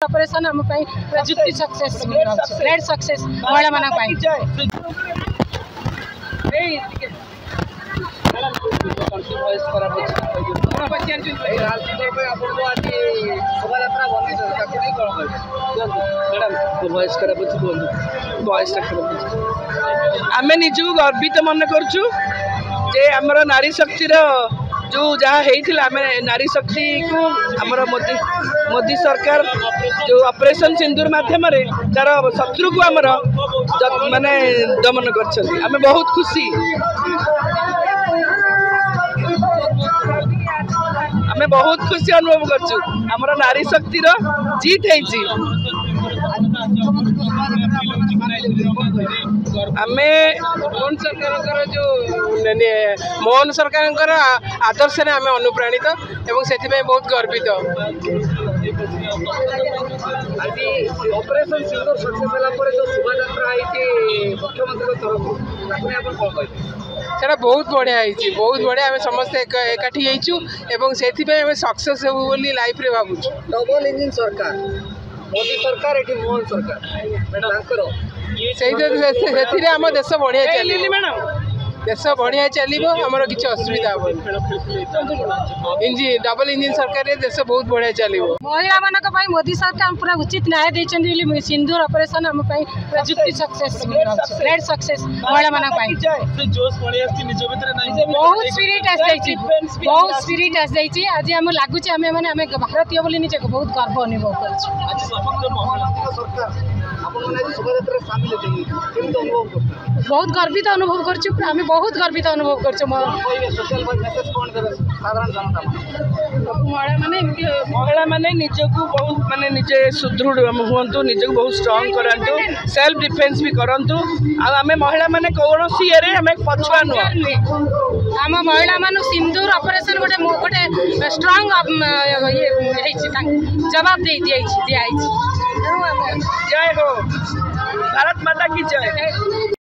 Operation हम जुक्ति success great success महिला मान आम निजक गर्वित मन करुचु जे आमर नारी शक्तिर जो जहाँ होता आम नारी शक्ति को आमर मोदी सरकार जो ऑपरेशन सिंदूर माध्यम तार शत्रु को आमर माने दमन कर आम बहुत खुशी आम बहुत खुशी अनुभव करचु आमर नारी शक्तिर जीत है आमे मोहन सरकार जो मोहन सरकार आदर्श ने आम अनुप्राणित एवं से बहुत गर्वित ऑपरेशन सिंदूर सक्सेस होला जो शोभा मुख्यमंत्री तरफ सेटा बहुत बढ़िया बहुत बढ़िया आम समस्ते एकाठी होइछु से सक्सेस हो लाइफ रे भावुँ डबल इंजिन सरकार मोदी सरकार एठी मोहन सरकार से आम देश बढ़िया चली मैडम देश बढ़िया चलो आमर किसी असुविधा इंजिन डबल इंजिन सरकार देश बहुत बढ़िया चलो महिला मान मोदी सरकार पूरा उचित न्याय देते सिंदूर ऑपरेशन हम जुक्ति सक्सेस ग्रेट सक्सेस महिला मान बहुत स्पिरिट बहुत स्पिरिट आज आम लगुच आम मैंने भारतीय बोली निजे बहुत गर्व अनुभव बहुत गर्वित अनुभव कर बहुत गर्वित अनुभव कर महिला माने निजक बहुत माने निजे सुदृढ़ हूँ निजक बहुत स्ट्रांग करातु सेल्फ डिफेन्स भी करूँ आम महिला माने कौन सी आम पछुआ नुह आम महिला मान सिंदूर ऑपरेशन गोटे गोटे स्ट्रांग जवाब दे दिया जय हो भारत माता की जय।